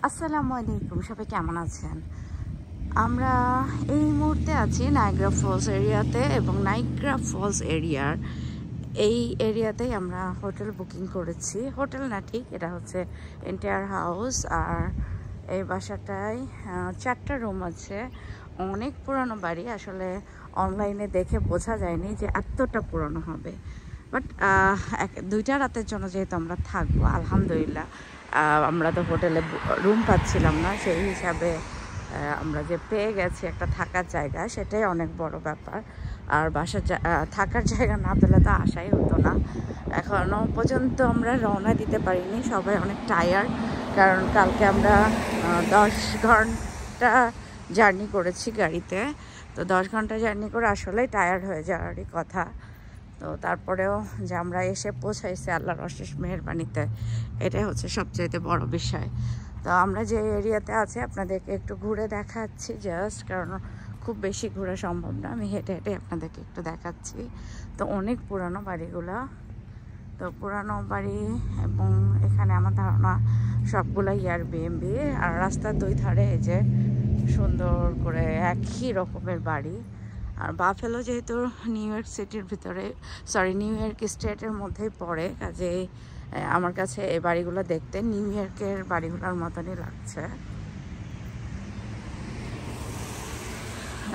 আসসালামু আলাইকুম, সবাই কেমন আছেন? আমরা এই মুহূর্তে আছি নায়াগ্রা ফলস এরিয়াতে এবং নায়াগ্রা ফলস এই এরিয়াতেই আমরা হোটেল বুকিং করেছি। হোটেল না, ঠিক এটা হচ্ছে এন্টায়ার হাউস। আর এই বাসাটায় 4টা রুম আছে। অনেক পুরানো বাড়ি, আসলে অনলাইনে দেখে বোঝা যায়নি যে এতটা পুরানো হবে। বাট 2টা রাতের জন্য যেহেতু আমরা থাকবো, আলহামদুলিল্লাহ। আমরা তো হোটেলে রুম পাচ্ছিলাম না, সেই হিসাবে আমরা যে পেয়ে গেছি একটা থাকার জায়গা, সেটাই অনেক বড় ব্যাপার। আর থাকার জায়গা না পেলে তো আশাই হতো না। এখনও পর্যন্ত আমরা রওনা দিতে পারিনি, সবাই অনেক টায়ার্ড। কারণ কালকে আমরা 10 ঘন্টা জার্নি করেছি গাড়িতে। তো 10 ঘন্টা জার্নি করে আসলেই টায়ার্ড হয়ে যাওয়ারই কথা। তো তারপরেও যে আমরা এসে পৌঁছাইছি আল্লাহর অশেষ মেহেরবানিতে, এটাই হচ্ছে সবচাইতে বড় বিষয়। তো আমরা যে এরিয়াতে আছি আপনাদেরকে একটু ঘুরে দেখাচ্ছি জাস্ট, কারণ খুব বেশি ঘোরা সম্ভব না। আমি হেঁটে হেঁটে আপনাদেরকে একটু দেখাচ্ছি। তো অনেক পুরানো বাড়িগুলো, তো পুরানো বাড়ি, এবং এখানে আমার ধারণা সবগুলো এয়ারবিএনবি। আর রাস্তার 2 ধারে এই যে সুন্দর করে একই রকমের বাড়ি। আর বাফেলো যেহেতু নিউ ইয়র্ক সিটির ভিতরে, নিউ ইয়র্ক স্টেটের মধ্যেই পড়ে, কাজেই আমার কাছে এই বাড়িগুলো দেখতে নিউ ইয়র্কের বাড়িগুলোর মতনই লাগছে।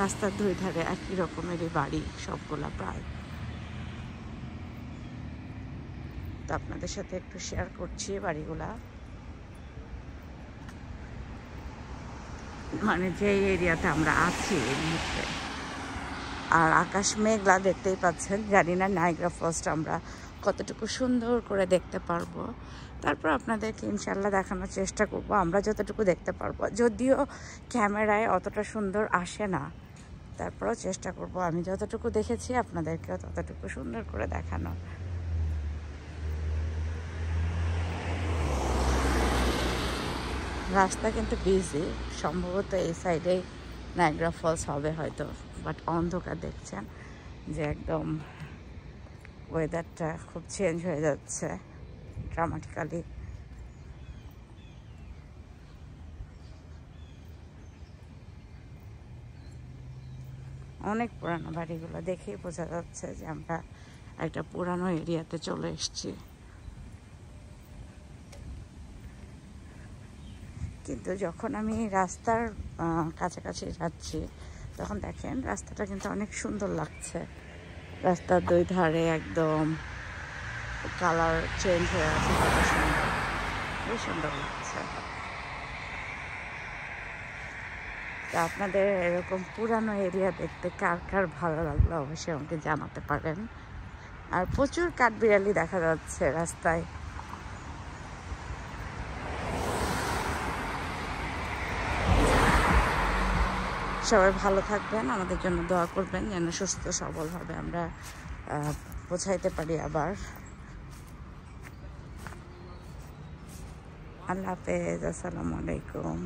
রাস্তার 2 ধারে একই রকমেরই বাড়ি সবগুলা প্রায়। তো আপনাদের সাথে একটু শেয়ার করছি বাড়িগুলা, মানে যে এরিয়াতে আমরা আছি এই মুহূর্তে। আর আকাশ মেঘলা, দেখতেই পাচ্ছেন। জানি না নায়াগ্রা ফলসটা আমরা কতটুকু সুন্দর করে দেখতে পারবো। তারপর আপনাদেরকে ইনশাল্লাহ দেখানোর চেষ্টা করব আমরা যতটুকু দেখতে পারবো। যদিও ক্যামেরায় অতটা সুন্দর আসে না, তারপরও চেষ্টা করব আমি যতটুকু দেখেছি আপনাদেরকেও ততটুকু সুন্দর করে দেখানোর। রাস্তা কিন্তু বিজি, সম্ভবত এই সাইডেই নায়াগ্রা ফলস হবে হয়তো, বাট অন্ধকার। দেখছেন যে একদম ওয়েদারটা খুব চেঞ্জ হয়ে যাচ্ছে ড্রামাটিক্যালি। অনেক পুরানো বাড়িগুলো দেখেই বোঝা যাচ্ছে যে আমরা একটা পুরানো এরিয়াতে চলে এসেছি। কিন্তু যখন আমি রাস্তার কাছাকাছি যাচ্ছি, তখন দেখেন রাস্তাটা কিন্তু অনেক সুন্দর লাগছে। রাস্তার 2 ধারে একদম কালার চেঞ্জ হয়ে আছে, কত সুন্দর, খুবই সুন্দর লাগছে। তা আপনাদের এরকম পুরানো এরিয়া দেখতে কার কার ভালো লাগলো অবশ্যই আমাকে জানাতে পারেন। আর প্রচুর কাঠবিড়ালি দেখা যাচ্ছে রাস্তায়। সবাই ভালো থাকবেন, আমাদের জন্য দোয়া করবেন যেন সুস্থ সবলভাবে আমরা পৌঁছাইতে পারি আবার। আল্লাহ হাফেজ, আসসালামু আলাইকুম।